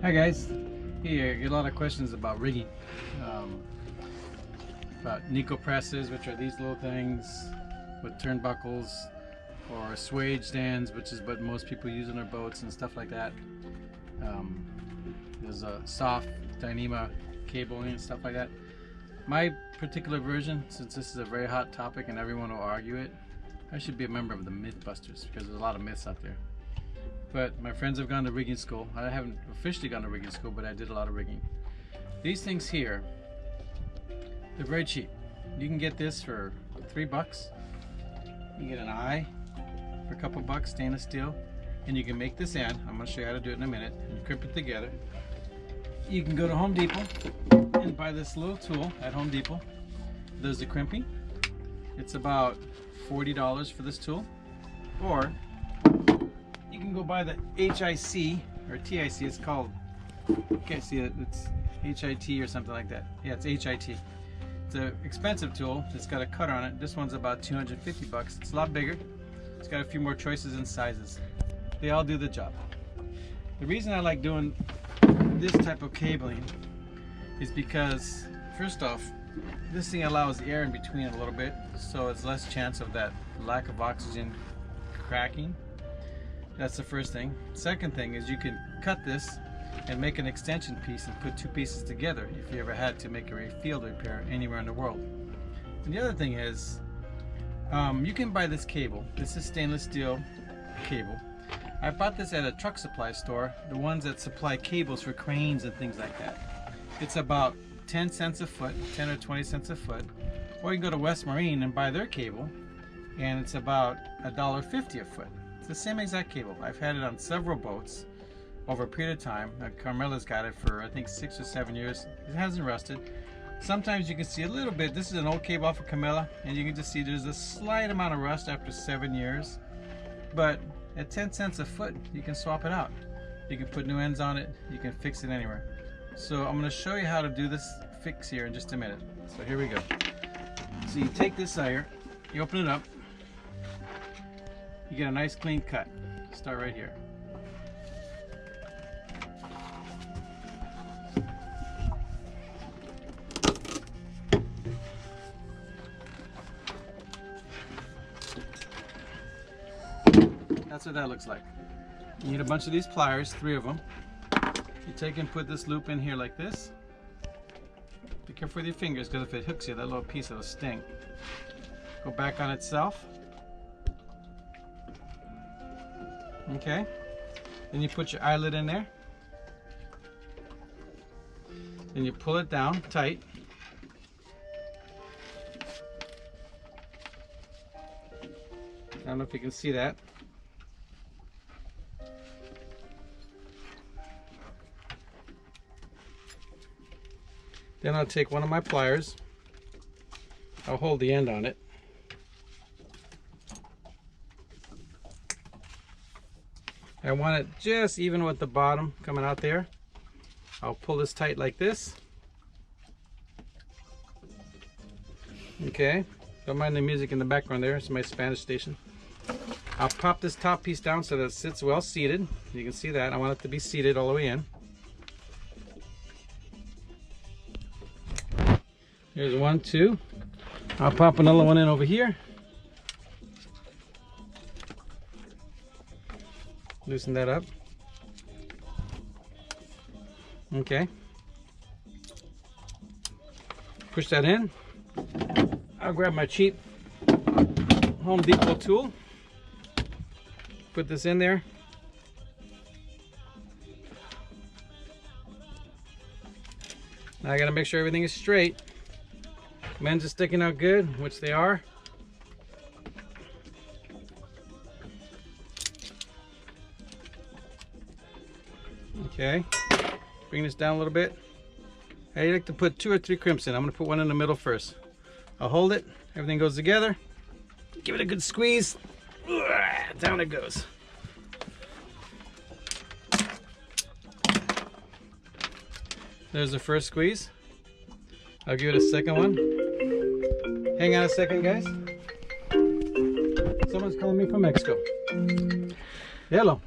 Hi guys, here I get a lot of questions about rigging, about Nico presses, which are these little things with turnbuckles, or swage stands, which is what most people use on their boats and stuff like that. There's a soft Dyneema cabling and stuff like that. My particular version, since this is a very hot topic and everyone will argue it, I should be a member of the Mythbusters because there's a lot of myths out there. But my friends have gone to rigging school. I haven't officially gone to rigging school, but I did a lot of rigging. These things here, they're very cheap. You can get this for $3. You can get an eye for a couple bucks, stainless steel, and you can make this end. I'm going to show you how to do it in a minute and crimp it together. You can go to Home Depot and buy this little tool at Home Depot. There's the crimping. It's about $40 for this tool, or you can go buy the HIC or TIC. It's called, you can't see it, it's HIT or something like that. Yeah, it's HIT. It's an expensive tool. It's got a cut on it. This one's about 250 bucks. It's a lot bigger. It's got a few more choices and sizes. They all do the job. The reason I like doing this type of cabling is because, first off, this thing allows air in between a little bit, so it's less chance of that lack of oxygen cracking. That's the first thing. Second thing is you can cut this and make an extension piece and put two pieces together if you ever had to make a field repair anywhere in the world. And the other thing is, you can buy this cable. This is stainless steel cable. I bought this at a truck supply store, the ones that supply cables for cranes and things like that. It's about 10 cents a foot, 10 or 20 cents a foot. Or you can go to West Marine and buy their cable, and it's about $1.50 a foot. It's the same exact cable. I've had it on several boats over a period of time. Carmela's got it for I think 6 or 7 years. It hasn't rusted. Sometimes you can see a little bit. This is an old cable off of Carmela, and you can just see there's a slight amount of rust after 7 years. But at 10 cents a foot, you can swap it out. You can put new ends on it. You can fix it anywhere. So I'm going to show you how to do this fix here in just a minute. So here we go. So you take this out here, you open it up, you get a nice clean cut. Start right here. That's what that looks like. You need a bunch of these pliers, 3 of them. You take and put this loop in here like this. Be careful with your fingers, because if it hooks you, that little piece will sting. Go back on itself. Okay. Then you put your eyelet in there. Then you pull it down tight. I don't know if you can see that. Then I'll take one of my pliers. I'll hold the end on it. I want it just even with the bottom coming out there. I'll pull this tight like this. Okay, don't mind the music in the background there. It's my Spanish station. I'll pop this top piece down so that it sits well seated. You can see that. I want it to be seated all the way in. Here's 1, 2. I'll pop another one in over here. Loosen that up. Okay. Push that in. I'll grab my cheap Home Depot tool. Put this in there. Now I gotta make sure everything is straight. Ends are sticking out good, which they are. Okay, bring this down a little bit. I like to put 2 or 3 crimps in. I'm going to put one in the middle first. I'll hold it, everything goes together. Give it a good squeeze. Down it goes. There's the first squeeze. I'll give it a second one. Hang on a second, guys. Someone's calling me from Mexico. Hello.